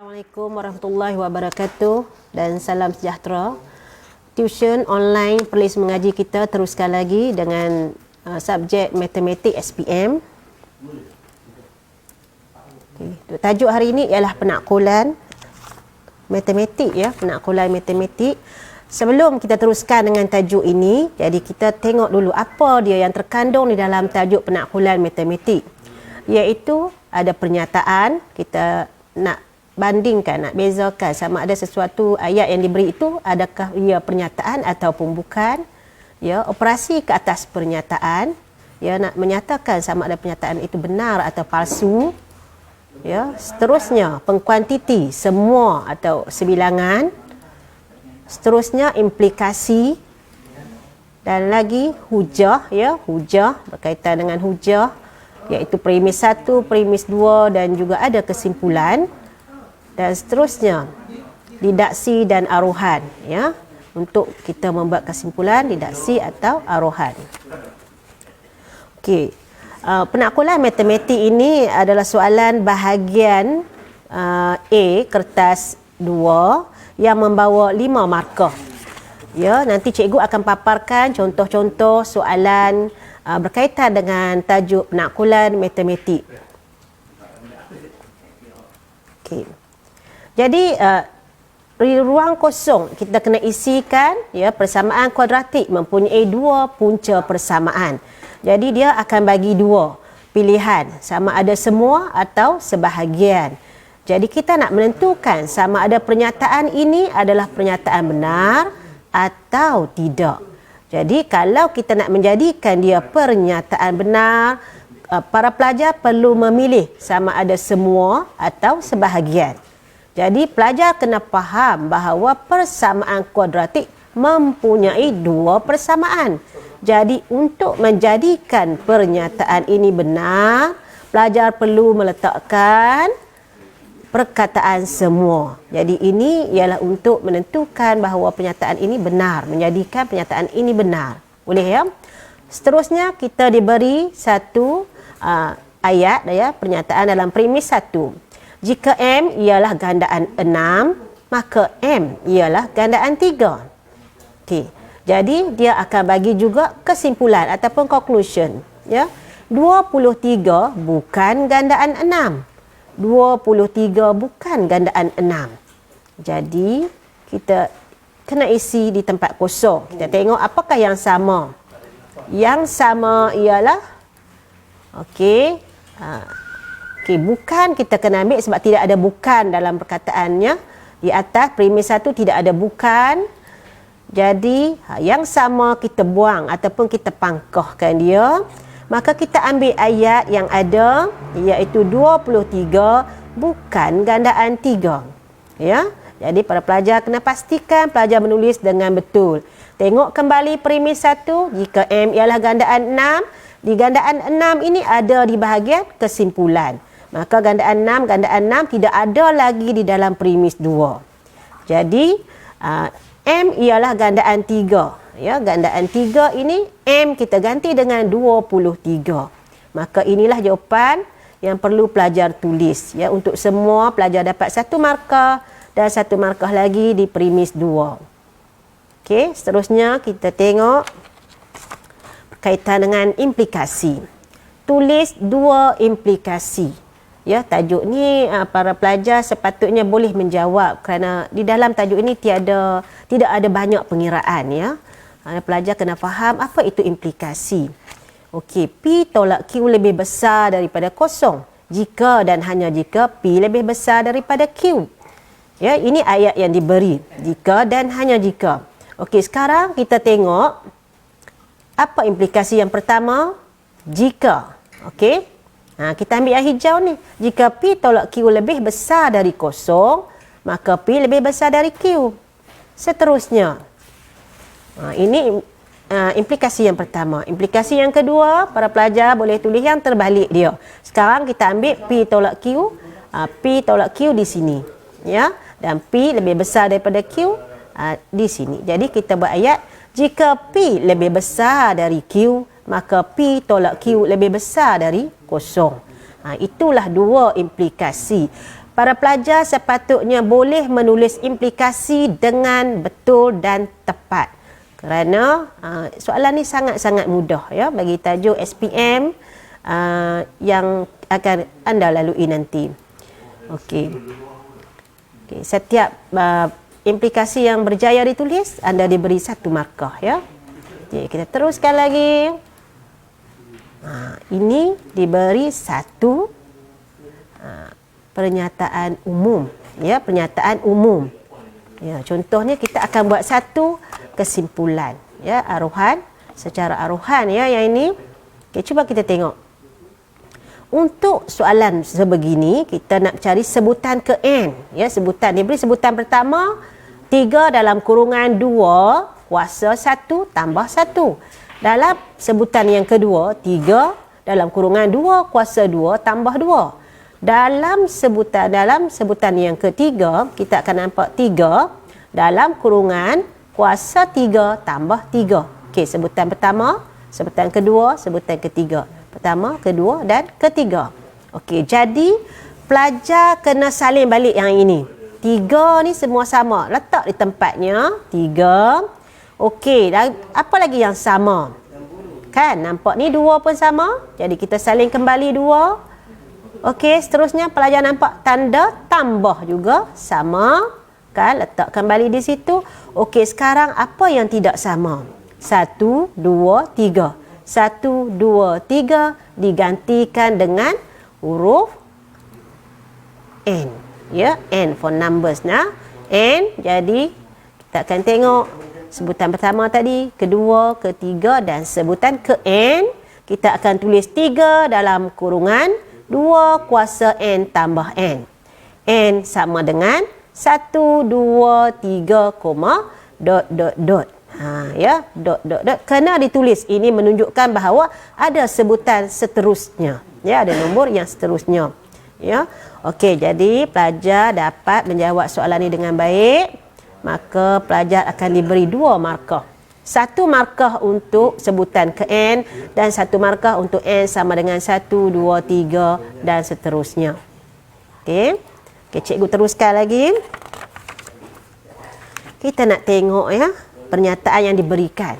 Assalamualaikum warahmatullahi wabarakatuh dan salam sejahtera. Tuition online Perlis Mengaji kita teruskan lagi dengan subjek matematik SPM. Okay. Tajuk hari ini ialah penakkulan matematik ya, penakkulan matematik. Sebelum kita teruskan dengan tajuk ini, jadi kita tengok dulu apa dia yang terkandung di dalam tajuk penakkulan matematik. Iaitu ada pernyataan, kita nak bandingkan, nak bezakan sama ada sesuatu ayat yang diberi itu adakah ia pernyataan ataupun bukan. Ya, operasi ke atas pernyataan, ya, nak menyatakan sama ada pernyataan itu benar atau palsu. Ya, seterusnya pengkuantiti semua atau sebilangan. Seterusnya implikasi dan lagi hujah, ya, hujah berkaitan dengan hujah iaitu premis 1, premis 2 dan juga ada kesimpulan. Dan seterusnya didaksi dan aruhan, ya, untuk kita membuat kesimpulan didaksi atau aruhan. Okey, penakkulan matematik ini adalah soalan bahagian A kertas 2 yang membawa 5 markah. Ya, nanti cikgu akan paparkan contoh-contoh soalan berkaitan dengan tajuk penakkulan matematik. Okey. Jadi ruang kosong kita kena isikan, ya, persamaan kuadratik mempunyai dua punca persamaan. Jadi dia akan bagi dua pilihan, sama ada semua atau sebahagian. Jadi kita nak menentukan sama ada pernyataan ini adalah pernyataan benar atau tidak. Jadi kalau kita nak menjadikan dia pernyataan benar, para pelajar perlu memilih sama ada semua atau sebahagian. Jadi pelajar kena faham bahawa persamaan kuadratik mempunyai dua persamaan. Jadi untuk menjadikan pernyataan ini benar, pelajar perlu meletakkan perkataan semua. Jadi ini ialah untuk menentukan bahawa pernyataan ini benar, menjadikan pernyataan ini benar. Boleh, ya? Seterusnya kita diberi satu ayat, ya, pernyataan dalam premis 1. Jika M ialah gandaan 6, maka M ialah gandaan 3. Okey. Jadi dia akan bagi juga kesimpulan ataupun conclusion, ya. 23 bukan gandaan 6. 23 bukan gandaan 6. Jadi kita kena isi di tempat kosong. Kita tengok apakah yang sama. Yang sama ialah okey. Okey, bukan kita kena ambil sebab tidak ada bukan dalam perkataannya. Di atas premis 1 tidak ada bukan. Jadi yang sama kita buang ataupun kita pangkahkan dia. Maka kita ambil ayat yang ada iaitu 23 bukan gandaan 3. Ya. Jadi para pelajar kena pastikan pelajar menulis dengan betul. Tengok kembali premis 1, jika M ialah gandaan 6, di gandaan 6 ini ada di bahagian kesimpulan. Maka gandaan 6 tidak ada lagi di dalam premis 2. Jadi M ialah gandaan 3. Ya, gandaan 3 ini M kita ganti dengan 23. Maka inilah jawapan yang perlu pelajar tulis. Ya, untuk semua pelajar dapat 1 markah dan 1 markah lagi di premis 2. Okey, seterusnya kita tengok berkaitan dengan implikasi. Tulis 2 implikasi. Ya, tajuk ni para pelajar sepatutnya boleh menjawab kerana di dalam tajuk ini tidak ada banyak pengiraan, ya. Pelajar kena faham apa itu implikasi. Okey, P tolak Q lebih besar daripada kosong jika dan hanya jika P lebih besar daripada Q. Ya, ini ayat yang diberi. Jika dan hanya jika. Okey, sekarang kita tengok apa implikasi yang pertama? Jika. Okey. Kita ambil yang hijau ni. Jika P tolak Q lebih besar dari kosong, maka P lebih besar dari Q. Seterusnya. Ini implikasi yang pertama. Implikasi yang kedua, para pelajar boleh tulis yang terbalik dia. Sekarang kita ambil P tolak Q. P tolak Q di sini. Ya. Dan P lebih besar daripada Q di sini. Jadi kita buat ayat. Jika P lebih besar dari Q, maka P tolak Q lebih besar dari kosong. Itulah 2 implikasi. Para pelajar sepatutnya boleh menulis implikasi dengan betul dan tepat. Kerana soalan ni sangat-sangat mudah ya, bagi tajuk SPM yang akan anda lalui nanti. Okey. Setiap implikasi yang berjaya ditulis, anda diberi 1 markah ya. Okey, kita teruskan lagi. Ini diberi 1 pernyataan umum ya, pernyataan umum ya. Contohnya kita akan buat 1 kesimpulan ya, aruhan, secara aruhan ya yang ini. Okey, cuba kita tengok. Untuk soalan sebegini kita nak cari sebutan ke n ya, sebutan diberi sebutan pertama 3 dalam kurungan 2 kuasa 1 tambah 1. Dalam sebutan yang kedua 3 dalam kurungan 2 kuasa 2 tambah 2. Dalam sebutan yang ketiga, kita akan nampak 3 dalam kurungan kuasa 3 tambah 3. Okey, sebutan pertama, sebutan kedua, sebutan ketiga. Pertama, kedua dan ketiga. Okey, jadi pelajar kena salin balik yang ini. 3 ni semua sama. Letak di tempatnya. 3. Okey, dan apa lagi yang sama? Kan, nampak ni 2 pun sama. Jadi kita salin kembali 2. Okey, seterusnya pelajar nampak tanda tambah juga sama. Kan, letak kembali di situ. Okey, sekarang apa yang tidak sama? 1, 2, 3. 1, 2, 3 digantikan dengan huruf N. Ya, N for numbers nah. N, jadi kita akan tengok sebutan pertama tadi, kedua, ketiga dan sebutan ke N. Kita akan tulis 3 dalam kurungan 2 kuasa N tambah N. N sama dengan 1, 2, 3, dot, dot, dot. Ya, dot, dot, dot. Kena ditulis. Ini menunjukkan bahawa ada sebutan seterusnya. Ya, ada nombor yang seterusnya. Ya. Okey, jadi pelajar dapat menjawab soalan ini dengan baik. Maka pelajar akan diberi 2 markah. 1 markah untuk sebutan ke N dan 1 markah untuk N sama dengan 1, 2, 3 dan seterusnya. Okey. Okey, cikgu teruskan lagi. Kita nak tengok ya, pernyataan yang diberikan.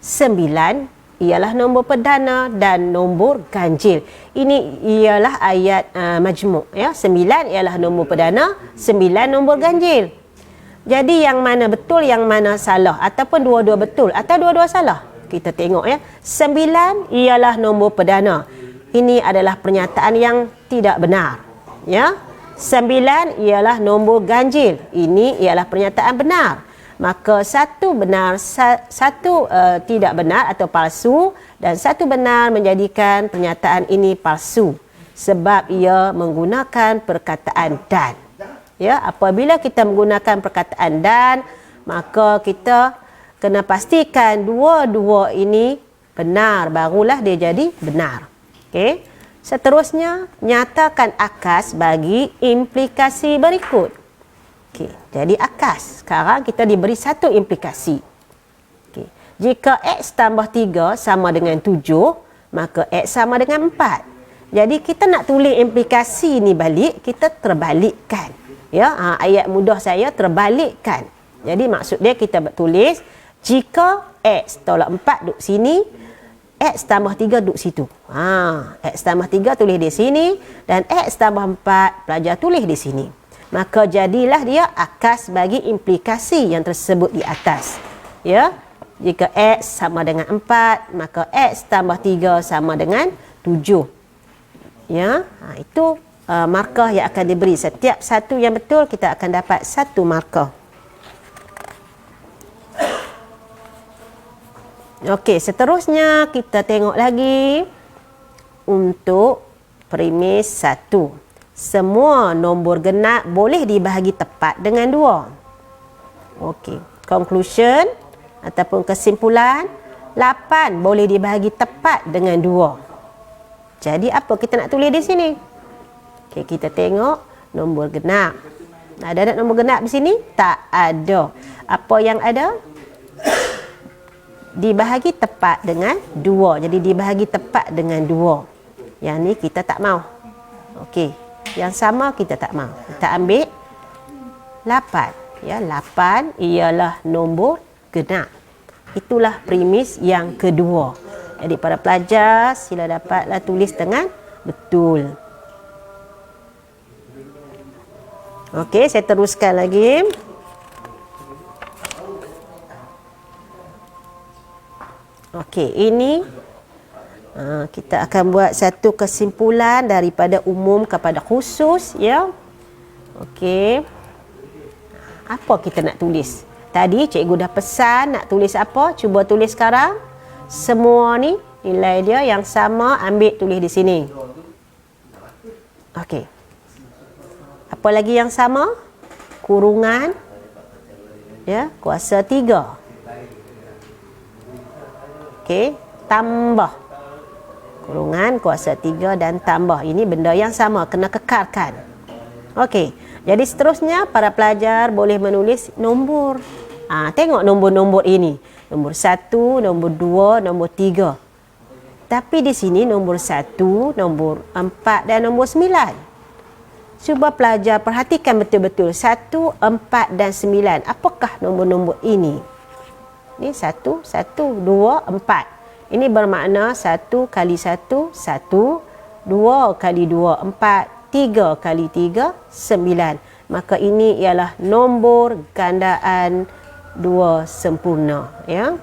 9 ialah nombor perdana dan nombor ganjil. Ini ialah ayat majmuk ya. 9 ialah nombor perdana, 9 nombor ganjil. Jadi yang mana betul, yang mana salah, ataupun dua-dua betul atau dua-dua salah? Kita tengok ya. 9 ialah nombor perdana. Ini adalah pernyataan yang tidak benar. Ya. 9 ialah nombor ganjil. Ini ialah pernyataan benar. Maka 1 benar, 1 tidak benar atau palsu, dan 1 benar menjadikan pernyataan ini palsu sebab ia menggunakan perkataan dan. Ya, apabila kita menggunakan perkataan dan, maka kita kena pastikan dua-dua ini benar, barulah dia jadi benar. Okey. Seterusnya, nyatakan akas bagi implikasi berikut. Okey, jadi akas. Sekarang kita diberi 1 implikasi. Okey. Jika X tambah 3 sama dengan 7, maka X sama dengan 4. Jadi kita nak tulis implikasi ni balik, kita terbalikkan. Ya, ayat mudah saya terbalikkan. Jadi maksud dia kita tulis jika X tolak 4 duduk sini, X tambah 3 duduk situ. X tambah 3 tulis di sini dan X tambah 4 pelajar tulis di sini. Maka jadilah dia akas bagi implikasi yang tersebut di atas. Ya, jika X sama dengan 4, maka X tambah 3 sama dengan 7. Ya, itu markah yang akan diberi. Setiap satu yang betul, kita akan dapat 1 markah. Okey, seterusnya kita tengok lagi untuk premis 1. Semua nombor genap boleh dibahagi tepat dengan 2. Okey, conclusion ataupun kesimpulan, 8 boleh dibahagi tepat dengan 2. Jadi apa kita nak tulis di sini? Okey, kita tengok nombor genap. Ada nombor genap di sini? Tak ada. Apa yang ada? Dibahagi tepat dengan 2. Jadi dibahagi tepat dengan 2. Yang ni kita tak mau. Okey. Yang sama kita tak mahu. Kita ambil 8. Ya, 8 ialah nombor genap. Itulah premis yang kedua. Jadi para pelajar sila dapatlah tulis dengan betul. Okey, saya teruskan lagi. Okey, ini kita akan buat satu kesimpulan daripada umum kepada khusus, ya. Okey. Apa kita nak tulis? Tadi cikgu dah pesan nak tulis apa? Cuba tulis sekarang. Semua ni nilai dia yang sama, ambil tulis di sini. Okey. Apa lagi yang sama? Kurungan, ya, kuasa 3. Okey, tambah. Kurungan, kuasa 3 dan tambah. Ini benda yang sama, kena kekalkan. Okey, jadi seterusnya para pelajar boleh menulis nombor. Tengok nombor-nombor ini. Nombor 1, nombor 2, nombor 3. Tapi di sini nombor 1, nombor 4 dan nombor 9. Cuba pelajar perhatikan betul-betul. 1, 4 dan 9. Apakah nombor-nombor ini? Ini 1, 1, 2, 4. Ini bermakna 1 kali 1, 1. 2 kali 2, 4. 3 kali 3, 9. Maka ini ialah nombor gandaan 2 sempurna. Ya.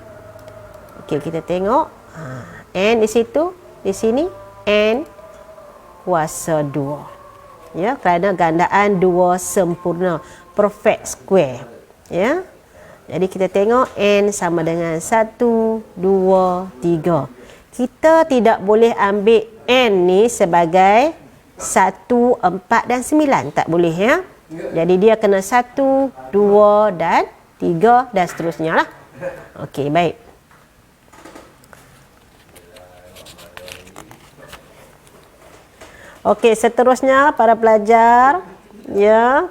Okey, kita tengok. N di situ. Di sini. N kuasa 2. Ya, kerana gandaan 2 sempurna. Perfect square. Ya. Jadi kita tengok N sama dengan 1, 2, 3. Kita tidak boleh ambil N ni sebagai 1, 4 dan 9. Tak boleh, ya. Jadi dia kena 1, 2 dan 3 dan seterusnya lah. Okey, baik. Okey, seterusnya para pelajar, ya.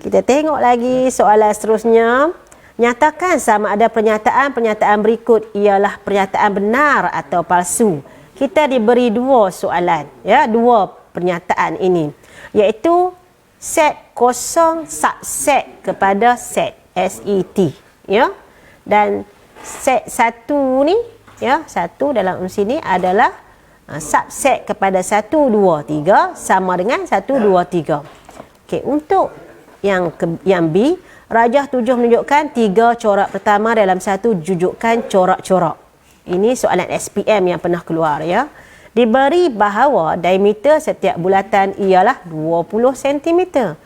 Kita tengok lagi soalan seterusnya. Nyatakan sama ada pernyataan berikut ialah pernyataan benar atau palsu. Kita diberi 2 soalan, ya, 2 pernyataan ini, iaitu set kosong subset kepada set, SET, ya. Dan set 1 ni, ya, 1 dalam sini adalah subset kepada 1, 2, 3 sama dengan 1, 2, 3. Okey, untuk yang B, rajah 7 menunjukkan 3 corak pertama dalam satu jujukan corak-corak. Ini soalan SPM yang pernah keluar, ya. Diberi bahawa diameter setiap bulatan ialah 20 cm.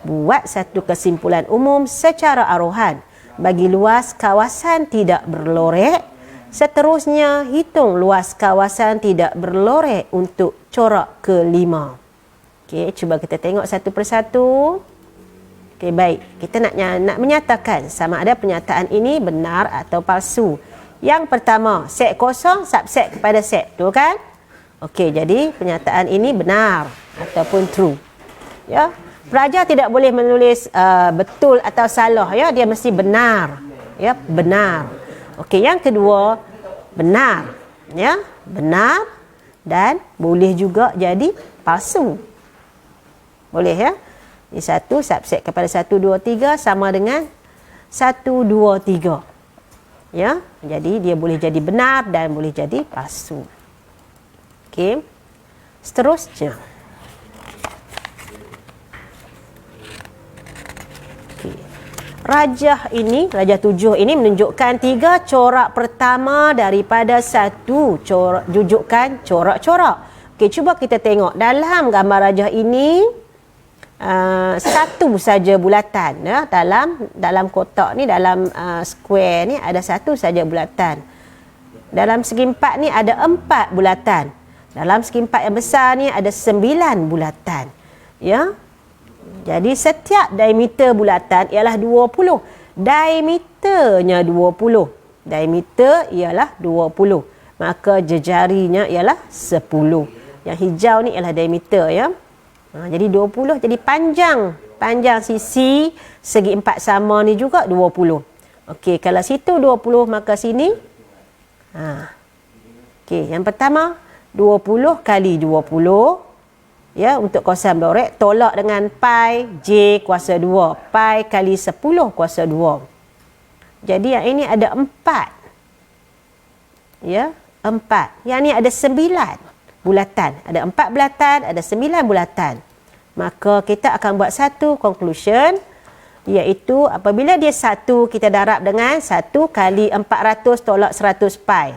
Buat satu kesimpulan umum secara aruhan. Bagi luas kawasan tidak berlorek. Seterusnya, hitung luas kawasan tidak berlorek untuk corak ke-5. Okey, cuba kita tengok satu persatu. Okey, baik. Kita nak menyatakan sama ada pernyataan ini benar atau palsu. Yang pertama, set kosong subset kepada set. Betul kan? Okey, jadi pernyataan ini benar ataupun true. Ya. Pelajar tidak boleh menulis betul atau salah, ya. Dia mesti benar. Ya, benar. Okey, yang kedua, benar. Ya, benar dan boleh juga jadi palsu. Boleh, ya. Ini 1 subset kepada 1, 2, 3 sama dengan 1, 2, 3. Ya, jadi dia boleh jadi benar dan boleh jadi palsu. Okey. Seterusnya. Okey. Rajah 7 ini menunjukkan 3 corak pertama daripada satu jujukan corak-corak. Okey, cuba kita tengok dalam gambar rajah ini. Satu saja bulatan, ya. Dalam kotak ni, dalam square ni ada satu saja bulatan. Dalam segi 4 ni ada 4 bulatan. Dalam segi 4 yang besar ni ada 9 bulatan, ya. Jadi setiap diameter bulatan ialah 20. Diameternya 20. Diameter ialah 20. Maka jejarinya ialah 10. Yang hijau ni ialah diameter, ya. Jadi 20, jadi panjang sisi segi 4 sama ni juga 20. Okey, kalau situ 20 maka sini okey, yang pertama 20 kali 20 Ya, untuk kawasan blorek tolak dengan pi J kuasa 2. Pi kali 10 kuasa 2. Jadi yang ini ada 4. Ya, 4. Yang ni ada 9 bulatan. Ada 4 bulatan, ada 9 bulatan. Maka kita akan buat satu conclusion, iaitu apabila dia 1, kita darab dengan 1 kali 400 tolak 100 pi.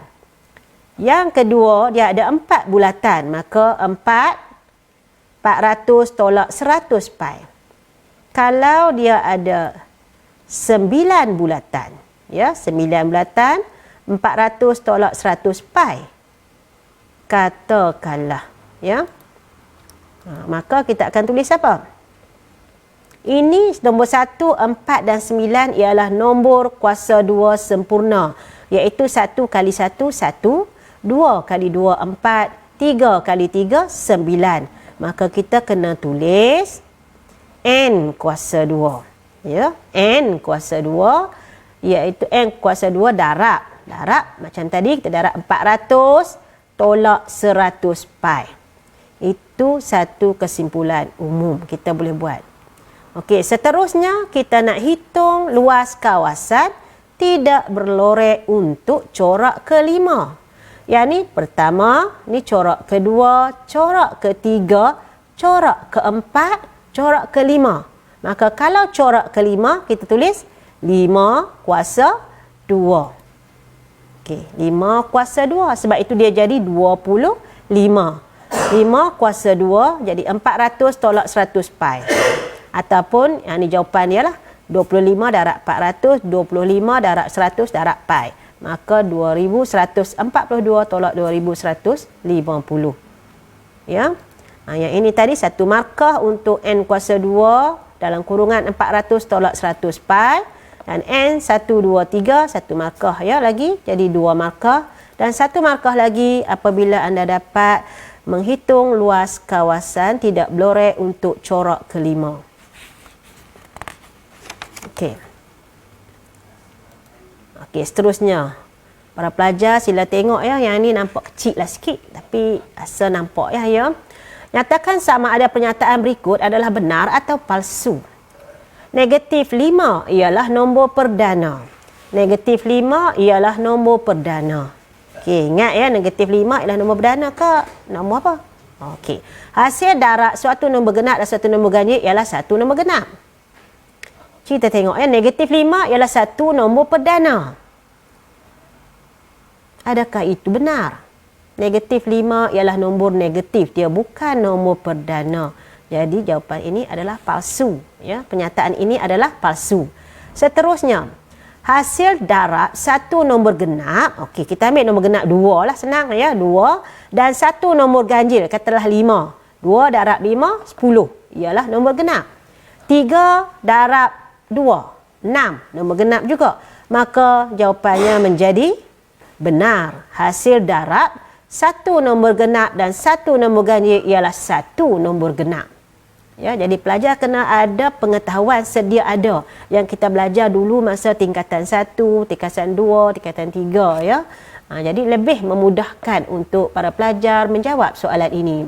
Yang kedua, dia ada 4 bulatan. Maka 400 tolak 100 pi. Kalau dia ada 9 bulatan, ya, 9 bulatan, 400 tolak 100 pi. Katakanlah, ya. Maka kita akan tulis apa? Ini nombor 1, 4 dan 9 ialah nombor kuasa 2 sempurna. Iaitu 1 kali 1, 1. 2 kali 2, 4. 3 kali 3, 9. Maka kita kena tulis N kuasa 2. Ya, N kuasa 2. Iaitu N kuasa 2 darab. Darab macam tadi kita darab 400 tolak 100 pi. Itu satu kesimpulan umum kita boleh buat. Okey, seterusnya kita nak hitung luas kawasan tidak berlorek untuk corak kelima. Yang ni pertama, ni corak kedua, corak ketiga, corak keempat, corak kelima. Maka kalau corak kelima, kita tulis 5 kuasa 2. Okey, 5 kuasa 2. Sebab itu dia jadi 25. 5 kuasa 2 jadi 400 tolak 100 pi. Ataupun, yang ni jawapan dia lah. 25 darab 400, 25 darab 100 darab pi. Maka 2142 tolak 2150. Ya. Yang ini tadi satu markah untuk N kuasa 2 dalam kurungan 400 tolak 100 pi. Dan N 1, 2, 3, satu markah ya lagi, jadi 2 markah. Dan satu markah lagi apabila anda dapat menghitung luas kawasan tidak berlorek untuk corak kelima. Okey. Okey, seterusnya. Para pelajar sila tengok ya, yang ni nampak kecil lah sikit. Tapi asal nampak ya. Nyatakan sama ada pernyataan berikut adalah benar atau palsu. Negatif 5 ialah nombor perdana. Negatif 5 ialah nombor perdana. Okey, ingat ya, negatif 5 ialah nombor perdana ke nombor apa? Okey. Hasil darab suatu nombor genap dan suatu nombor ganjil ialah satu nombor genap. Kita tengok ya, negatif 5 ialah satu nombor perdana. Adakah itu benar? Negatif 5 ialah nombor negatif, dia bukan nombor perdana. Jadi jawapan ini adalah palsu. Ya, pernyataan ini adalah palsu. Seterusnya, hasil darab satu nombor genap. Okey, kita ambil nombor genap 2 lah, senang ya, 2. Dan satu nombor ganjil, katalah 5. 2 darab 5, 10. Ialah nombor genap. 3 darab 2, 6. Nombor genap juga. Maka jawapannya menjadi benar. Hasil darab satu nombor genap dan satu nombor ganjil ialah satu nombor genap. Ya, jadi pelajar kena ada pengetahuan sedia ada yang kita belajar dulu masa tingkatan 1, tingkatan 2, tingkatan 3 ya. Jadi lebih memudahkan untuk para pelajar menjawab soalan ini.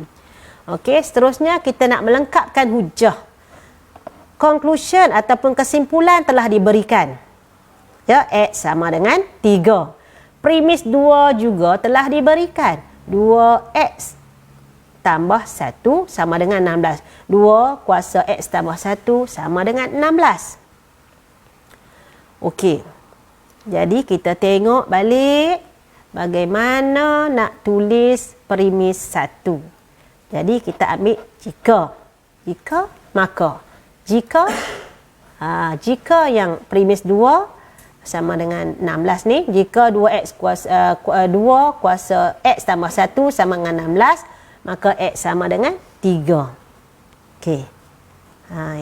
Okey, seterusnya kita nak melengkapkan hujah. Conclusion ataupun kesimpulan telah diberikan. Ya, X sama dengan 3. Premis 2 juga telah diberikan. 2X tambah 1 sama dengan 16. 2 kuasa X tambah 1 sama dengan 16. Okey. Jadi kita tengok balik bagaimana nak tulis premis 1. Jadi kita ambil jika. Jika, maka. Jika yang premis 2 sama dengan 16 ni, jika 2x kuasa 2 kuasa X tambah 1 sama dengan 16, maka X sama dengan 3. Okey.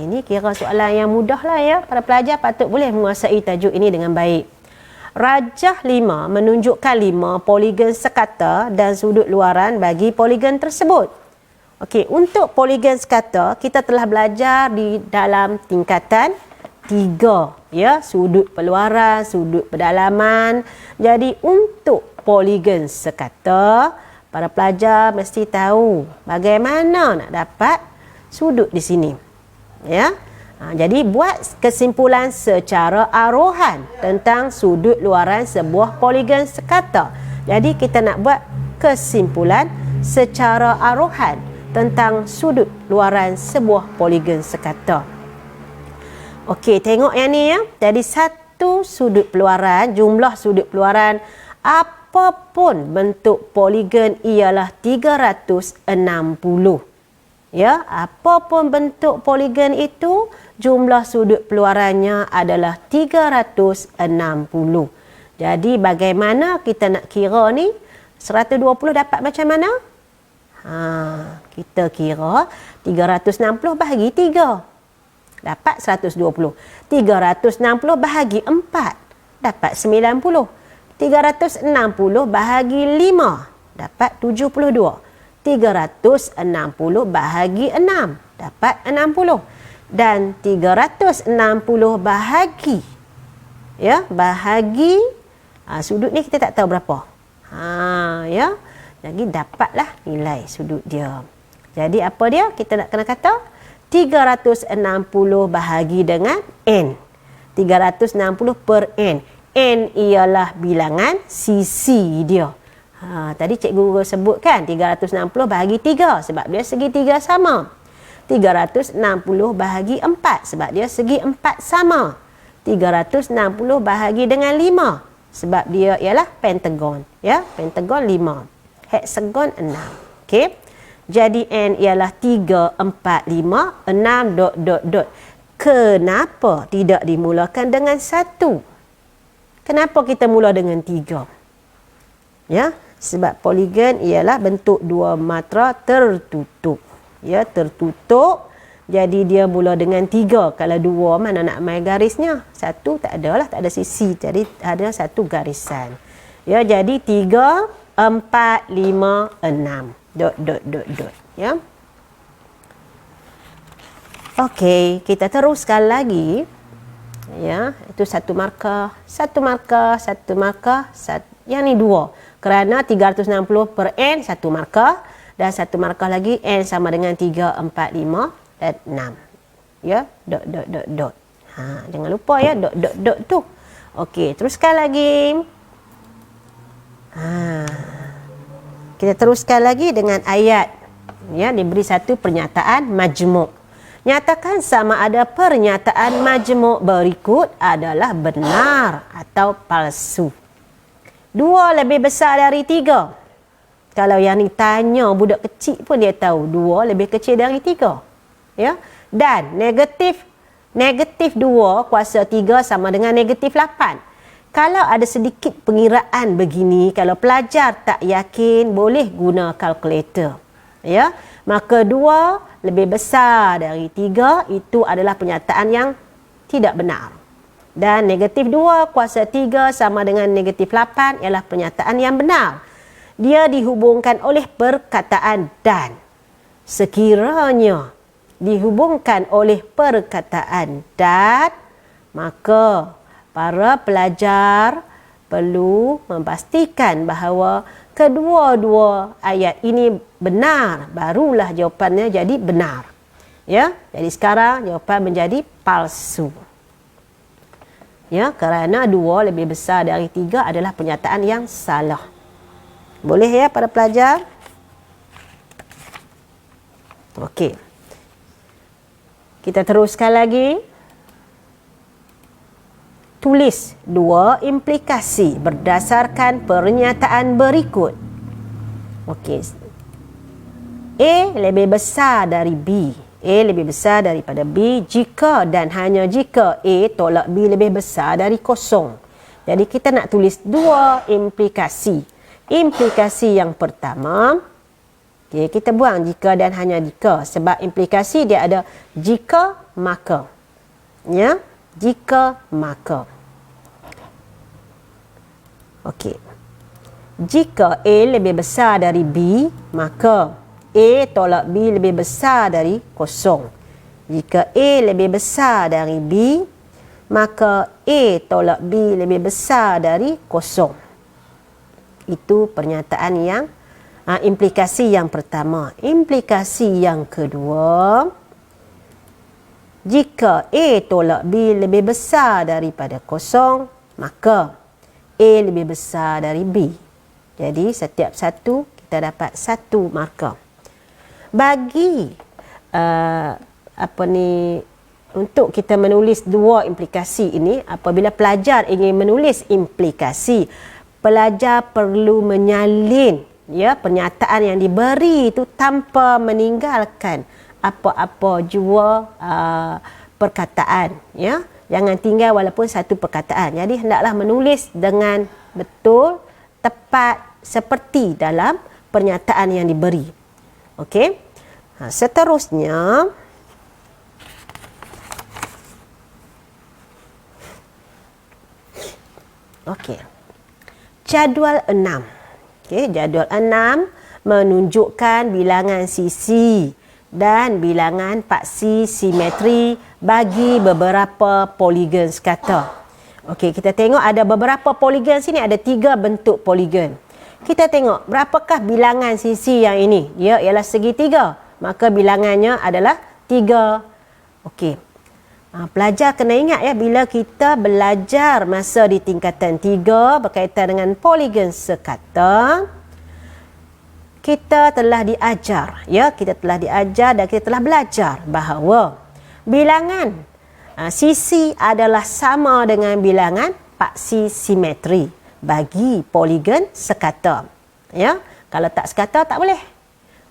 Ini kira soalan yang mudah lah ya. Para pelajar patut boleh menguasai tajuk ini dengan baik. Rajah 5 menunjukkan 5 poligon sekata dan sudut luaran bagi poligon tersebut. Okey, untuk poligon sekata kita telah belajar di dalam tingkatan 3 ya, sudut perluaran, sudut pedalaman. Jadi untuk poligon sekata para pelajar mesti tahu bagaimana nak dapat sudut di sini. Ya. Jadi buat kesimpulan secara arohan tentang sudut luaran sebuah poligon sekata. Jadi kita nak buat kesimpulan secara arohan tentang sudut luaran sebuah poligon sekata. Okey, tengok yang ni ya. Jadi satu sudut peluaran, jumlah sudut peluaran apapun bentuk poligon ialah 360. Ya, apapun bentuk poligon itu, jumlah sudut peluarannya adalah 360. Jadi bagaimana kita nak kira ni? 120 dapat macam mana? Kita kira 360 bahagi 3. Dapat 120. 360 bahagi 4. Dapat 90. 360 bahagi 5. Dapat 72. 360 bahagi 6 dapat 60 dan 360 bahagi sudut ni kita tak tahu berapa. Ya. Jadi dapatlah nilai sudut dia. Jadi apa dia? Kita nak kena kata 360 bahagi dengan n. 360 per n. N ialah bilangan sisi dia. Tadi cikgu sebut kan 360 bahagi 3 sebab dia segi 3 sama. 360 bahagi 4 sebab dia segi 4 sama. 360 bahagi dengan 5 sebab dia ialah pentagon. Ya, pentagon 5. Heksagon 6. Okey. Jadi N ialah 3, 4, 5, 6, dot, dot, dot. Kenapa tidak dimulakan dengan 1? Kenapa kita mula dengan 3? Ya, sebab poligon ialah bentuk dua matra tertutup. Ya, tertutup. Jadi dia mula dengan 3. Kalau 2 mana nak main garisnya? 1 tak ada lah, tak ada sisi. Jadi ada satu garisan. Ya, jadi 3, 4, 5, 6. Dot, dot, dot, dot. Ya. Okey, kita teruskan lagi. Ya, itu satu markah, yang ni 2. Kerana 360 per n satu markah dan satu markah lagi n sama dengan 3, 4, 5 dan 6. Ya, dot dot dot dot. Jangan lupa ya dot dot dot tu. Okey, teruskan lagi. Kita teruskan lagi dengan ayat. Ya, diberi satu pernyataan majmuk. Nyatakan sama ada pernyataan majmuk berikut adalah benar atau palsu. 2 lebih besar dari 3. Kalau yang ni tanya budak kecil pun dia tahu 2 lebih kecil dari 3. Ya. Dan negatif 2 kuasa 3 sama dengan negatif 8. Kalau ada sedikit pengiraan begini, kalau pelajar tak yakin, boleh guna kalkulator. Ya. Maka 2 lebih besar dari 3 itu adalah pernyataan yang tidak benar. Dan negatif 2 kuasa 3 sama dengan negatif 8 ialah pernyataan yang benar. Dia dihubungkan oleh perkataan dan. Sekiranya dihubungkan oleh perkataan dan, maka para pelajar perlu memastikan bahawa kedua-dua ayat ini benar. Barulah jawapannya jadi benar. Ya, jadi sekarang jawapan menjadi palsu. Ya, kerana 2 lebih besar dari 3 adalah pernyataan yang salah. Boleh ya para pelajar? Okey. Kita teruskan lagi. Tulis 2 implikasi berdasarkan pernyataan berikut. Okey. A lebih besar dari B. A lebih besar daripada B jika dan hanya jika A tolak B lebih besar dari 0. Jadi kita nak tulis 2 implikasi. Implikasi yang pertama, okay, kita buang jika dan hanya jika. Sebab implikasi dia ada jika maka. Ya, jika maka. Okey. Jika A lebih besar dari B, maka A tolak B lebih besar dari 0. Jika A lebih besar dari B, maka A tolak B lebih besar dari 0. Itu pernyataan yang Implikasi yang pertama. Implikasi yang kedua, jika A tolak B lebih besar daripada kosong, maka A lebih besar dari B. Jadi setiap satu kita dapat 1 markah. Bagi untuk kita menulis 2 implikasi ini, apabila pelajar ingin menulis implikasi, pelajar perlu menyalin pernyataan yang diberi itu tanpa meninggalkan apa-apa jua perkataan, jangan tinggal walaupun satu perkataan. Jadi hendaklah menulis dengan betul, tepat seperti dalam pernyataan yang diberi. Okey. Seterusnya, jadual 6. Jadual 6 menunjukkan bilangan sisi dan bilangan paksi simetri bagi beberapa poligon sekata. Kita tengok ada beberapa poligon sini, ada 3 bentuk poligon. Kita tengok berapakah bilangan sisi yang ini. Dia ialah segitiga, maka bilangannya adalah 3. Pelajar kena ingat bila kita belajar masa di tingkatan 3 berkaitan dengan poligon sekata, kita telah diajar, kita telah diajar dan kita telah belajar bahawa bilangan sisi adalah sama dengan bilangan paksi simetri bagi poligon sekata. Kalau tak sekata tak boleh.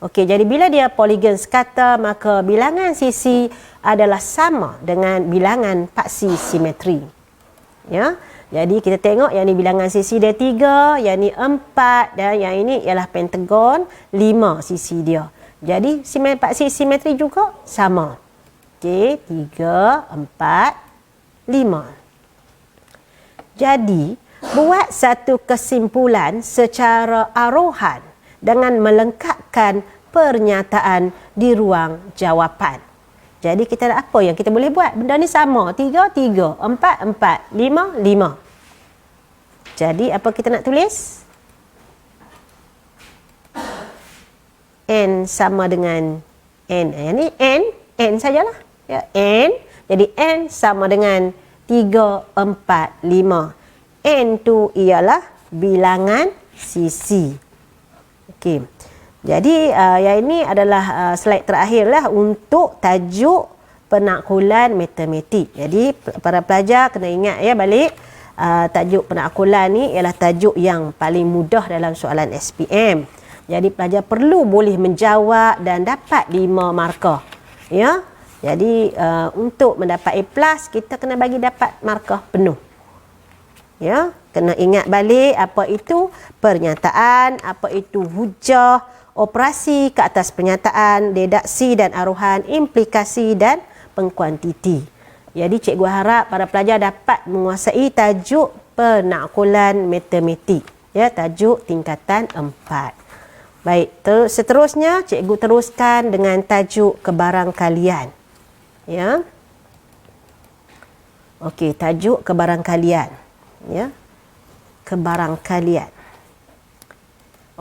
Jadi bila dia poligon sekata, maka bilangan sisi adalah sama dengan bilangan paksi simetri. Jadi kita tengok yang ni bilangan sisi dia 3, yang ni 4 dan yang ini ialah pentagon 5 sisi dia. Jadi paksi simetri juga sama. 3, 4, 5. Jadi buat satu kesimpulan secara arohan dengan melengkapkan pernyataan di ruang jawapan. Jadi kita ada apa yang kita boleh buat? Benda ni sama. 3, 3. 4, 4. 5, 5. Jadi apa kita nak tulis? N sama dengan N. Yang ni N sajalah. N. Jadi N sama dengan 3, 4, 5. N tu ialah bilangan sisi. Jadi yang ini adalah slide terakhirlah untuk tajuk penaklukan matematik. Jadi para pelajar kena ingat balik tajuk penaklukan ni ialah tajuk yang paling mudah dalam soalan SPM. Jadi pelajar perlu boleh menjawab dan dapat 5 markah. Jadi untuk mendapat A+, kita kena bagi dapat markah penuh. Kena ingat balik apa itu pernyataan, apa itu hujah, operasi ke atas pernyataan, deduksi dan arohan, implikasi dan pengkuantiti. Jadi cikgu harap para pelajar dapat menguasai tajuk penaklukan matematik. Tajuk tingkatan 4. Baik, seterusnya cikgu teruskan dengan tajuk kebarangkalian. Tajuk kebarangkalian. Kebarangkalian.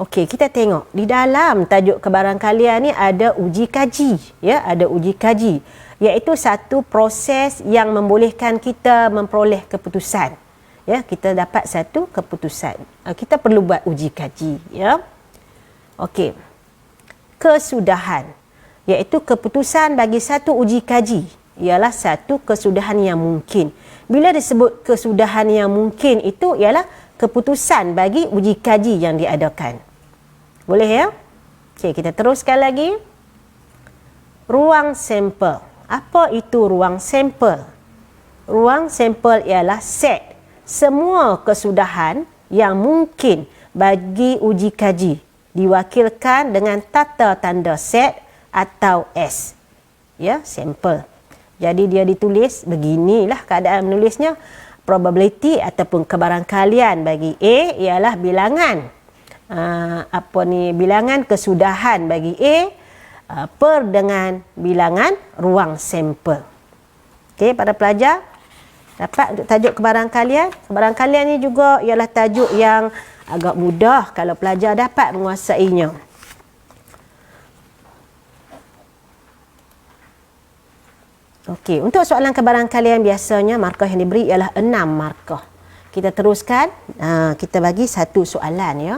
Kita tengok di dalam tajuk kebarangkalian ni ada uji kaji, ada uji kaji, iaitu satu proses yang membolehkan kita memperoleh keputusan. Kita dapat satu keputusan. Kita perlu buat uji kaji, Kesudahan, iaitu keputusan bagi satu uji kaji ialah satu kesudahan yang mungkin. Bila disebut kesudahan yang mungkin, itu ialah keputusan bagi uji kaji yang diadakan. Boleh kita teruskan lagi. Ruang sampel. Apa itu ruang sampel? Ruang sampel ialah set semua kesudahan yang mungkin bagi uji kaji, diwakilkan dengan tata tanda set atau S. Sampel. Jadi dia ditulis beginilah keadaan menulisnya. Probability ataupun kebarangkalian bagi A ialah bilangan bilangan kesudahan bagi A per dengan bilangan ruang sampel. Para pelajar dapat untuk tajuk kebarangkalian. Kebarangkalian ni juga ialah tajuk yang agak mudah kalau pelajar dapat menguasainya. Okey, untuk soalan kebarangkalian biasanya markah yang diberi ialah 6 markah. Kita teruskan, kita bagi satu soalan ya.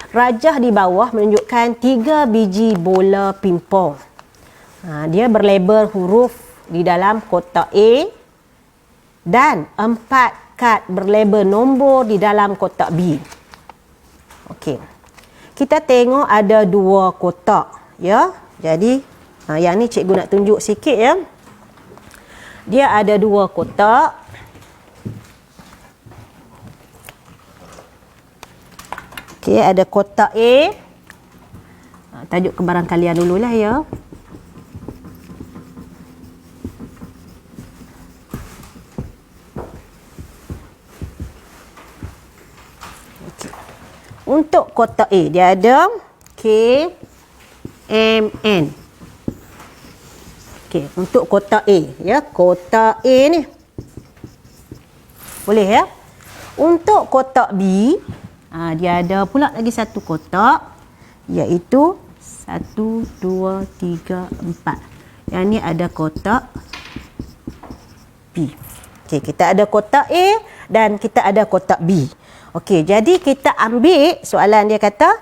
Rajah di bawah menunjukkan 3 biji bola pimpong. Dia berlabel huruf di dalam kotak A dan 4 kad berlabel nombor di dalam kotak B. Okey. Kita tengok ada 2 kotak ya. Jadi yang ni cikgu nak tunjuk sikit ya. Dia ada 2 kotak. Okey, ada kotak A. Tajuk kebarangkalian dululah ya. Okay. Untuk kotak A, dia ada K, M, N. Okey, untuk kotak A ya, kotak A ni. Boleh ya? Untuk kotak B, dia ada pula lagi satu kotak, iaitu 1 2 3 4. Yang ni ada kotak B. Okey, kita ada kotak A dan kita ada kotak B. Okey, jadi kita ambil soalan dia kata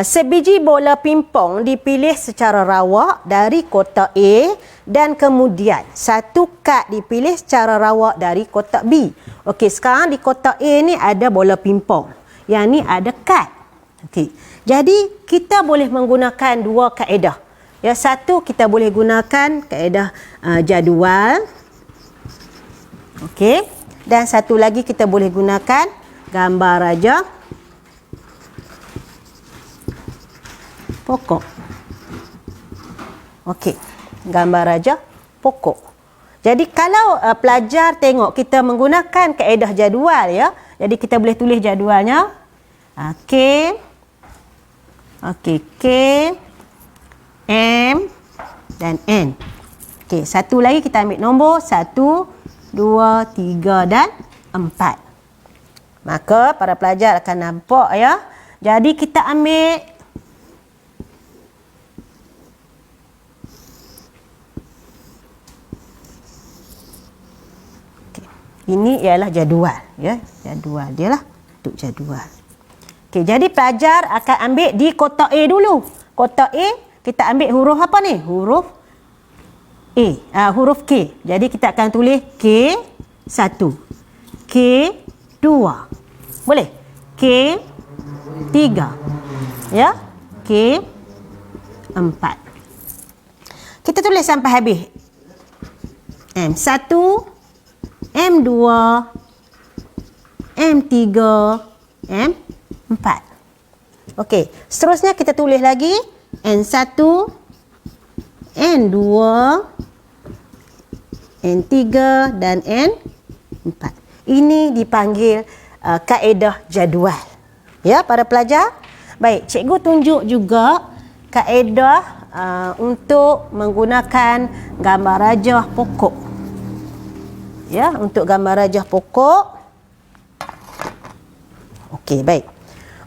sebiji bola pimpong dipilih secara rawak dari kotak A dan kemudian satu kad dipilih secara rawak dari kotak B. Okey, sekarang di kotak A ni ada bola pimpong. Yang ni ada kad. Okey. Jadi kita boleh menggunakan 2 kaedah. Ya, satu kita boleh gunakan kaedah jadual. Okey. Dan satu lagi kita boleh gunakan gambar rajah pokok. Okey, gambar rajah pokok. Jadi kalau pelajar tengok kita menggunakan kaedah jadual ya. Jadi kita boleh tulis jadualnya. K. Okey, K, M dan N. Okey, satu lagi kita ambil nombor 1 2 3 dan 4. Maka para pelajar akan nampak ya. Jadi kita ambil ini ialah jadual ya, jadual dia lah, untuk jadual. Okey, jadi pelajar akan ambil di kotak A dulu. Kotak A kita ambil huruf apa ni? Huruf A, huruf K. Jadi kita akan tulis K1, K2. Boleh? K3. Ya? K4. Kita tulis sampai habis. M1, M2, M3, M4. Okey, seterusnya kita tulis lagi N1, N2, N3 dan N4. Ini dipanggil kaedah jadual. Ya, para pelajar. Baik, cikgu tunjuk juga kaedah untuk menggunakan gambar rajah pokok. Ya, untuk gambar rajah pokok. Okey, baik.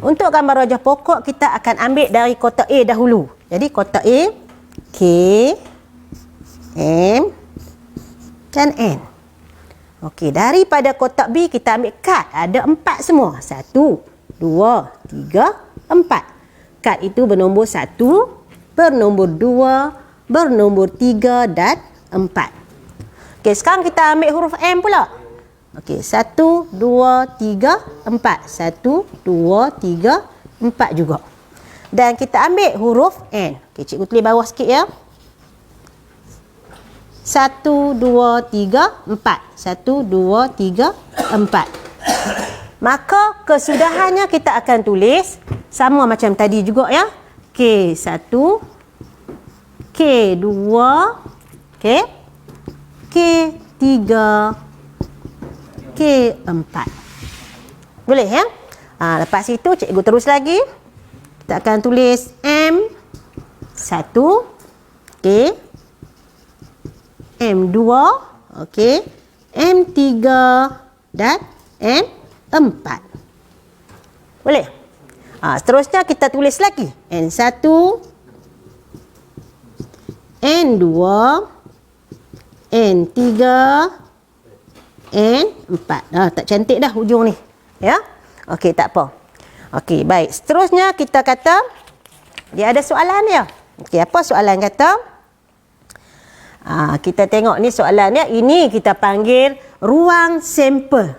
Untuk gambar rajah pokok kita akan ambil dari kotak A dahulu. Jadi kotak A, K, M dan N. Okey, daripada kotak B kita ambil kad. Ada 4 semua. 1 2 3 4. Kad itu bernombor 1, bernombor 2, bernombor 3 dan 4. Okey, sekarang kita ambil huruf M pula. Okey, 1 2 3 4. 1 2 3 4 juga. Dan kita ambil huruf N. Okey, cikgu tulis bawah sikit ya. 1 2 3 4. 1 2 3 4. Maka kesudahannya kita akan tulis sama macam tadi juga ya. K1, K2, okey. K3, K4. Boleh ya? Lepas itu cikgu terus lagi. Kita akan tulis M1, okey. M2, okey. M3 dan M4. Boleh? Seterusnya kita tulis lagi. N1, N2, N3, N4. Tak cantik dah hujung ni. Ya? Okey, tak apa. Okey, baik. Seterusnya kita kata dia ada soalan dia. Okey, apa soalan kata? Kita tengok ni soalan dia. Ini kita panggil ruang sampel.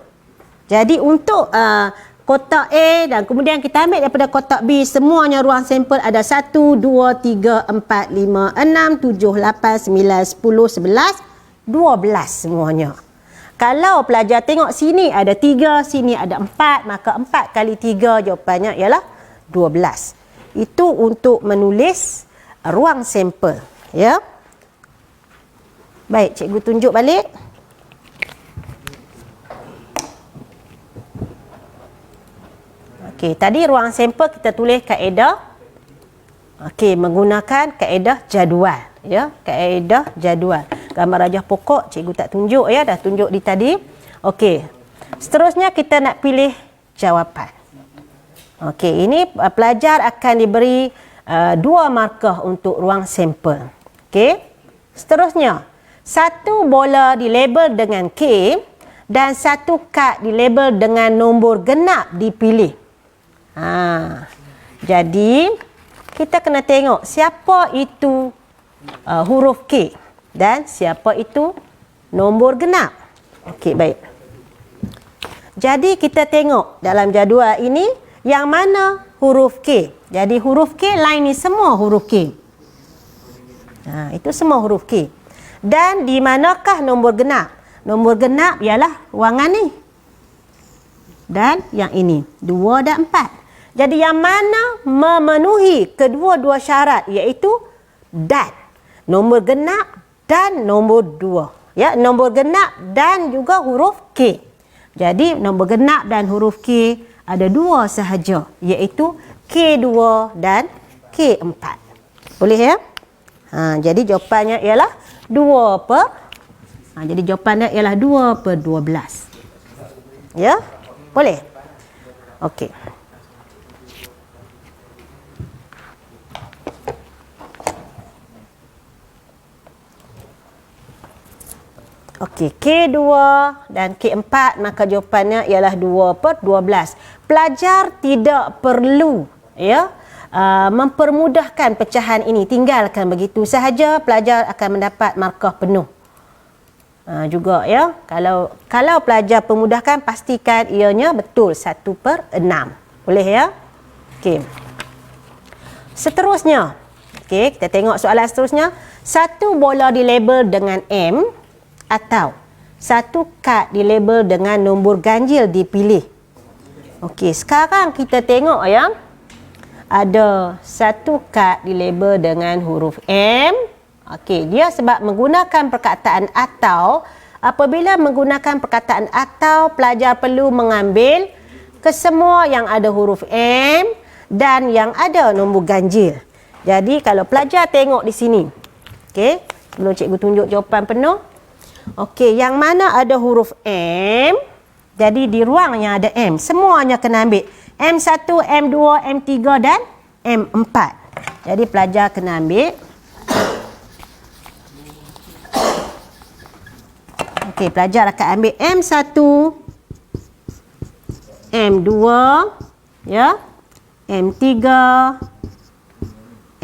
Jadi untuk kotak A dan kemudian kita ambil daripada kotak B, semuanya ruang sampel ada 1, 2, 3, 4, 5, 6, 7, 8, 9, 10, 11, 12 semuanya. Kalau pelajar tengok sini ada 3, sini ada 4, maka 4 kali 3 jawapannya ialah 12. Itu untuk menulis ruang sampel. Ya. Baik, cikgu tunjuk balik. Okey, tadi ruang sampel kita tulis kaedah. Okey, menggunakan kaedah jadual. Ya, kaedah jadual. Gambar rajah pokok cikgu tak tunjuk ya, dah tunjuk di tadi. Okey. Seterusnya kita nak pilih jawapan. Okey, ini pelajar akan diberi 2 markah untuk ruang sampel. Okey. Seterusnya, 1 bola dilabel dengan K dan 1 kad dilabel dengan nombor genap dipilih. Jadi kita kena tengok siapa itu huruf K dan siapa itu nombor genap. Okey, baik. Jadi kita tengok dalam jadual ini yang mana huruf K. Jadi huruf K line ni semua huruf K. Itu semua huruf K. Dan di manakah nombor genap? Nombor genap ialah ruangan ni. Dan yang ini, 2 dan 4. Jadi yang mana memenuhi kedua-dua syarat iaitu dan. Nombor genap dan nombor 2. Ya, nombor genap dan juga huruf K. Jadi nombor genap dan huruf K ada 2 sahaja iaitu K2 dan K4. Boleh ya? Jadi jawapannya ialah 2 per jadi jawapannya ialah 2 per 12. Ya? Boleh? Okey. Okey, K2 dan K4 maka jawapannya ialah 2 per 12. Pelajar tidak perlu ya mempermudahkan pecahan ini. Tinggalkan begitu sahaja, pelajar akan mendapat markah penuh. Juga ya, kalau pelajar permudahkan pastikan ianya betul 1 per 6. Boleh ya? Okey. Seterusnya. Okey, kita tengok soalan seterusnya. 1 bola dilabel dengan M atau 1 kad dilabel dengan nombor ganjil dipilih. Okey, sekarang kita tengok ya. Ada 1 kad dilabel dengan huruf M. Okey, dia sebab menggunakan perkataan atau. Apabila menggunakan perkataan atau, pelajar perlu mengambil kesemua yang ada huruf M dan yang ada nombor ganjil. Jadi kalau pelajar tengok di sini. Okey, sebelum cikgu tunjuk jawapan penuh. Okey, yang mana ada huruf M, jadi di ruang yang ada M, semuanya kena ambil. M1, M2, M3 dan M4. Jadi pelajar kena ambil. Okey, pelajar akan ambil M1, M2, ya, M3,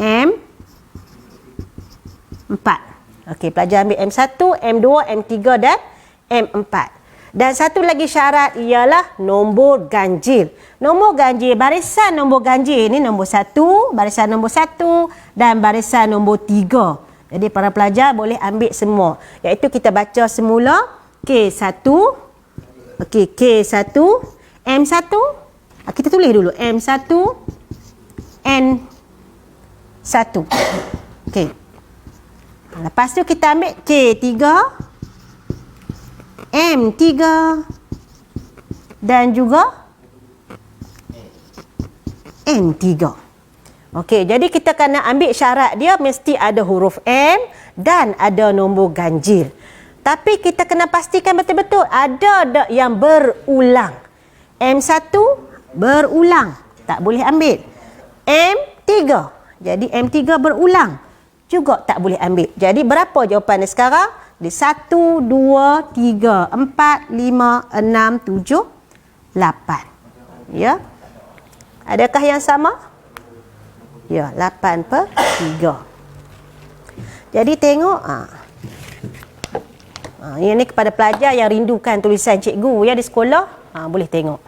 M4. Okey, pelajar ambil M1, M2, M3 dan M4. Dan satu lagi syarat ialah nombor ganjil. Nombor ganjil, barisan nombor ganjil ni nombor 1, barisan nombor 1 dan barisan nombor 3. Jadi para pelajar boleh ambil semua. Iaitu kita baca semula K1. Okey, K1, M1. Kita tulis dulu M1, N1. Okey. Lepas tu kita ambil K3, M3 dan juga N3. Okey, jadi kita kena ambil syarat dia mesti ada huruf M dan ada nombor ganjil. Tapi kita kena pastikan betul-betul ada yang berulang. M1 berulang, tak boleh ambil. M3, jadi M3 berulang, juga tak boleh ambil. Jadi berapa jawapan dia sekarang? Dia 1, 2, 3, 4, 5, 6, 7, 8. Ya. Adakah yang sama? Ya, 8/3. Jadi tengok, ini kepada pelajar yang rindukan tulisan cikgu ya di sekolah, boleh tengok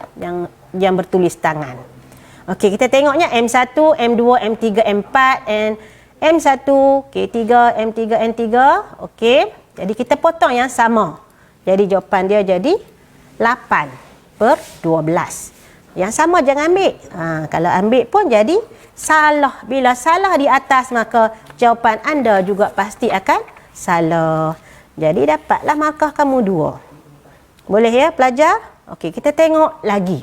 yang bertulis tangan. Okey, kita tengoknya M1, M2, M3, M4 and M1, K3, M3, N3. Okey, jadi kita potong yang sama. Jadi jawapan dia jadi 8/12. Yang sama jangan ambil. Kalau ambil pun jadi salah. Bila salah di atas, maka jawapan anda juga pasti akan salah. Jadi dapatlah markah kamu 2. Boleh ya pelajar? Okey, kita tengok lagi.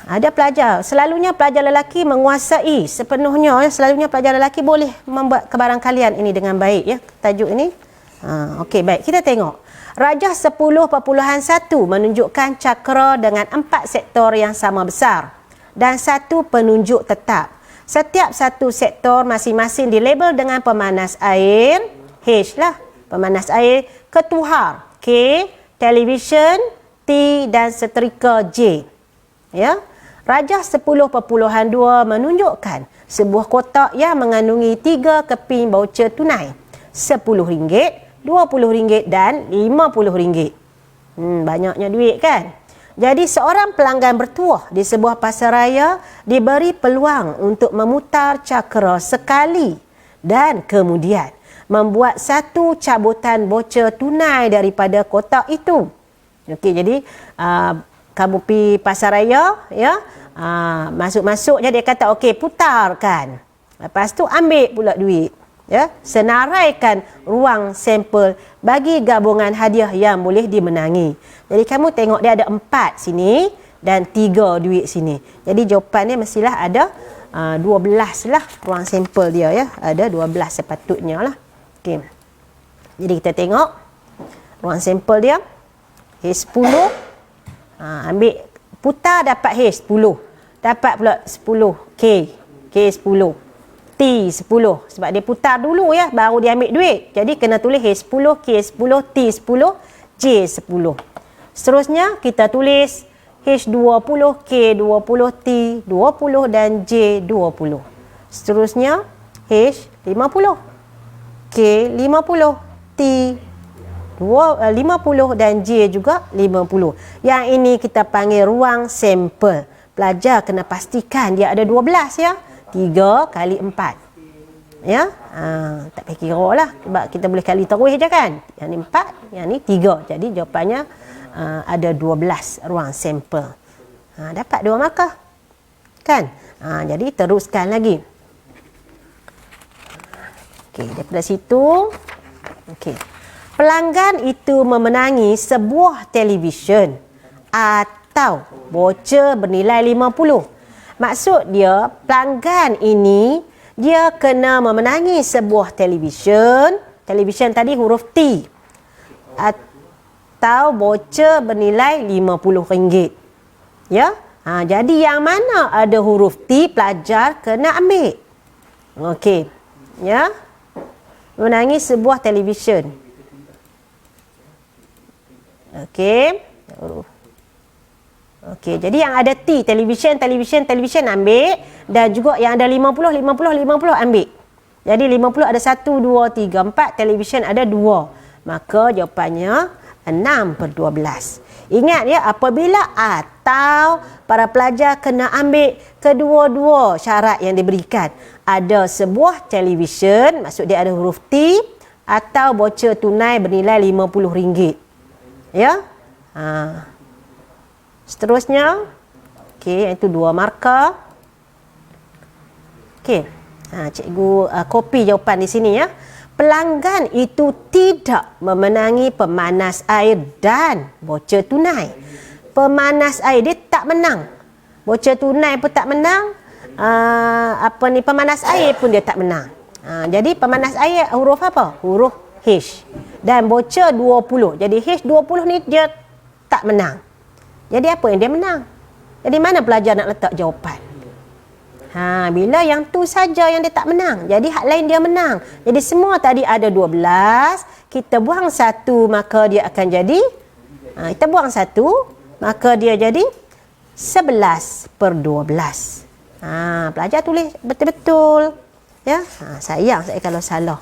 Ada pelajar, selalunya pelajar lelaki menguasai sepenuhnya. Selalunya pelajar lelaki boleh membuat kebarangkalian ini dengan baik ya. Tajuk ini. Okey, baik. Kita tengok. Rajah 10.1 menunjukkan cakra dengan 4 sektor yang sama besar dan 1 penunjuk tetap. Setiap satu sektor masing-masing dilabel dengan pemanas air H lah, pemanas air, ketuhar K, televisyen T dan setrika J. Ya. Rajah 10.2 menunjukkan sebuah kotak yang mengandungi 3 keping baucer tunai, RM10, RM20 dan RM50. Banyaknya duit kan? Jadi seorang pelanggan bertuah di sebuah pasaraya diberi peluang untuk memutar cakra sekali dan kemudian membuat 1 cabutan baucer tunai daripada kotak itu. Okey, jadi kamu pergi pasaraya ya, masuk-masuk je dia kata okey putarkan. Lepas tu ambil pula duit. Ya, senaraikan ruang sampel bagi gabungan hadiah yang boleh dimenangi. Jadi kamu tengok dia ada 4 sini dan 3 duit sini. Jadi jawapan dia mestilah ada 12 lah ruang sampel dia ya. Ada 12 sepatutnya lah. Okey. Jadi kita tengok ruang sampel dia H10. Ambil putar dapat H10. Dapat pula 10 K10. T10 sebab dia putar dulu ya baru dia ambil duit. Jadi kena tulis H10, K10, T10, J10. Seterusnya kita tulis H20, K20, T20 dan J20. Seterusnya H50, K50, T50 dan J juga 50. Yang ini kita panggil ruang sampel. Pelajar kena pastikan dia ada 12 ya. 3 kali 4. Ya, tak payah kira lah. Sebab kita boleh kali terus je kan. Yang ni 4, yang ni 3. Jadi jawapannya ada 12 ruang sampel. Dapat 2 markah. Kan? Jadi teruskan lagi. Okey, daripada situ. Okey. Pelanggan itu memenangi sebuah televisyen atau voucher bernilai 50. Maksud dia, pelanggan ini, dia kena memenangi sebuah televisyen. Televisyen tadi huruf T. Atau voucher bernilai RM50. Ya? Jadi yang mana ada huruf T, pelajar kena ambil. Okey. Ya? Memenangi sebuah televisyen. Okey. Okey, jadi yang ada T, televisyen ambil. Dan juga yang ada 50 ambil. Jadi 50 ada 1, 2, 3, 4. Televisyen ada 2. Maka jawapannya 6/12. Ingat ya, apabila atau para pelajar kena ambil kedua-dua syarat yang diberikan. Ada sebuah televisyen, maksud dia ada huruf T. Atau voucher tunai bernilai RM50. Ya. Seterusnya, okey, itu 2 markah. Okey, cikgu kopi jawapan di sini ya. Pelanggan itu tidak memenangi pemanas air dan voucher tunai. Pemanas air dia tak menang. Voucher tunai pun tak menang. Pemanas air pun dia tak menang. Jadi pemanas air huruf apa? Huruf H. Dan voucher 20. Jadi H20 ni dia tak menang. Jadi apa yang dia menang? Jadi mana pelajar nak letak jawapan? Bila yang tu saja yang dia tak menang. Jadi hak lain dia menang. Jadi semua tadi ada 12. Kita buang 1 maka dia akan jadi. Kita buang 1 maka dia jadi 11/12. Pelajar tulis betul-betul. Ya. Sayang saya kalau salah.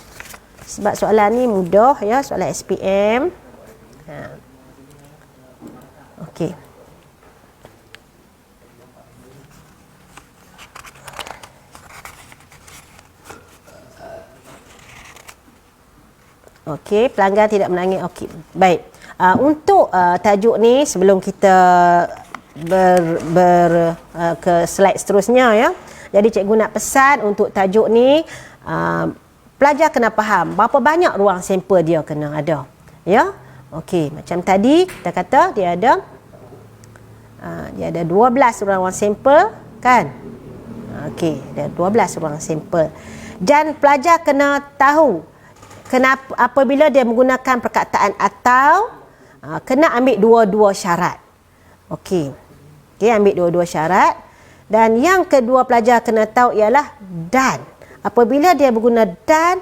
Sebab soalan ni mudah ya, soalan SPM. Okey. Okey, pelanggan tidak menangis. Okey, baik. Untuk tajuk ni sebelum kita ke slide seterusnya ya. Jadi cikgu nak pesan untuk tajuk ni pelajar kena faham berapa banyak ruang sampel dia kena ada. Ya. Okey, macam tadi kita kata dia ada 12 ruang sampel kan? Okey, ada 12 ruang sampel. Dan pelajar kena tahu kenapa apabila dia menggunakan perkataan atau kena ambil dua-dua syarat. Okey. Ambil dua-dua syarat. Dan yang kedua pelajar kena tahu ialah dan. Apabila dia berguna dan,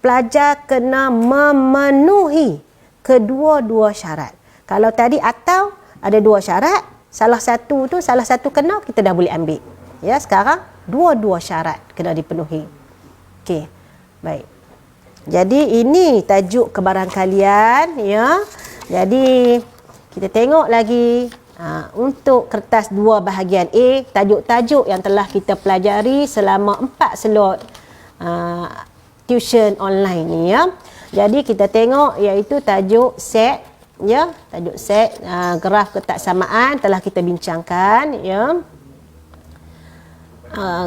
pelajar kena memenuhi kedua-dua syarat. Kalau tadi atau ada 2 syarat, salah satu kena, kita dah boleh ambil. Ya, sekarang dua-dua syarat kena dipenuhi. Okey. Baik. Jadi ini tajuk kebarangkalian ya. Jadi kita tengok lagi untuk kertas 2 bahagian A, tajuk-tajuk yang telah kita pelajari selama 4 slot tuition online ni ya. Jadi kita tengok iaitu tajuk set ya, tajuk set graf ketaksamaan telah kita bincangkan ya.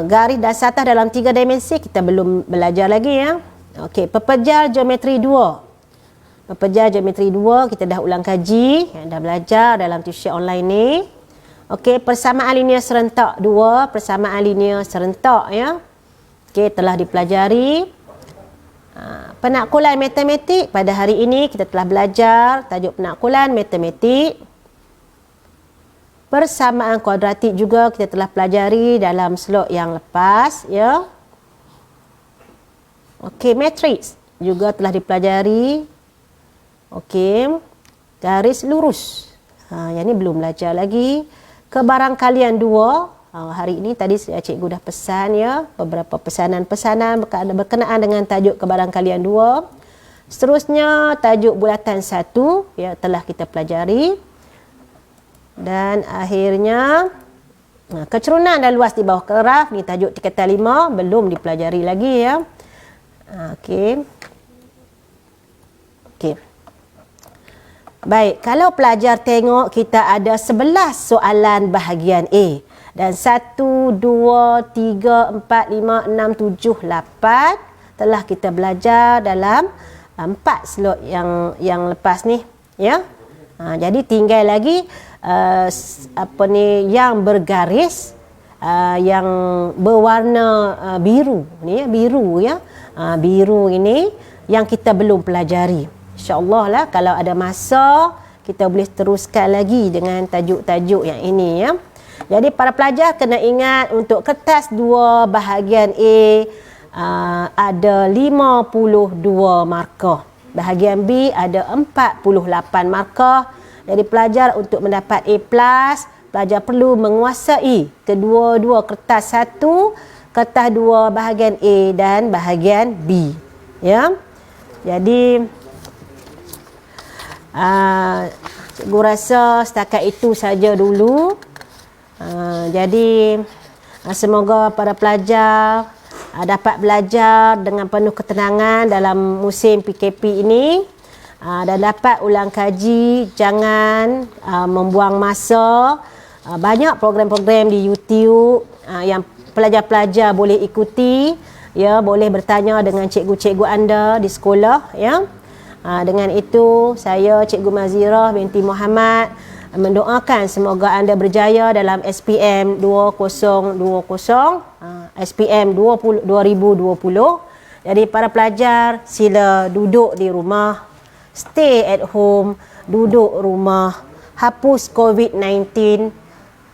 Garis dan satah dalam 3 dimensi kita belum belajar lagi ya. Okey, pepejar geometri 2. Pepejar geometri 2 kita dah ulang kaji, dah belajar dalam tuition online ni. Okey, persamaan linear serentak 2, persamaan linear serentak ya. Okey, telah dipelajari. Penakkulan matematik pada hari ini kita telah belajar tajuk penakkulan matematik. Persamaan kuadratik juga kita telah pelajari dalam slot yang lepas ya. Okey, matriks juga telah dipelajari. Okey, garis lurus. Yang ni belum belajar lagi. Kebarangkalian 2. Hari ini tadi cikgu dah pesan ya, beberapa pesanan-pesanan berkenaan dengan tajuk kebarangkalian 2. Seterusnya tajuk bulatan 1 ya telah kita pelajari. Dan akhirnya kecerunan dan luas di bawah graf ni tajuk tingkatan 5 belum dipelajari lagi ya. Okey. Baik, kalau pelajar tengok kita ada 11 soalan bahagian A dan 1 2 3 4 5 6 7 8 telah kita belajar dalam 4 slot yang lepas ni ya. Jadi tinggal lagi yang bergaris yang berwarna biru ni ya, biru ya. Biru ini yang kita belum pelajari. InsyaAllah lah kalau ada masa kita boleh teruskan lagi dengan tajuk-tajuk yang ini ya. Jadi para pelajar kena ingat untuk kertas 2 bahagian A ada 52 markah. Bahagian B ada 48 markah. Jadi pelajar untuk mendapat A+, pelajar perlu menguasai kedua-dua kertas 1, kertas 2 bahagian A dan bahagian B. Ya. Jadi cikgu rasa setakat itu saja dulu. Jadi semoga para pelajar dapat belajar dengan penuh ketenangan dalam musim PKP ini dan dapat ulang kaji, jangan membuang masa. Banyak program-program di YouTube yang pelajar-pelajar boleh ikuti ya, boleh bertanya dengan cikgu-cikgu anda di sekolah ya. Dengan itu saya Cikgu Mazira binti Muhammad mendoakan semoga anda berjaya dalam SPM 2020, SPM 2020. Jadi para pelajar sila duduk di rumah, stay at home, duduk rumah, hapus COVID-19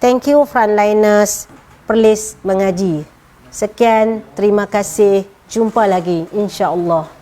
Thank you frontliners Perlis Mengaji. Sekian, terima kasih. Jumpa lagi insya-Allah.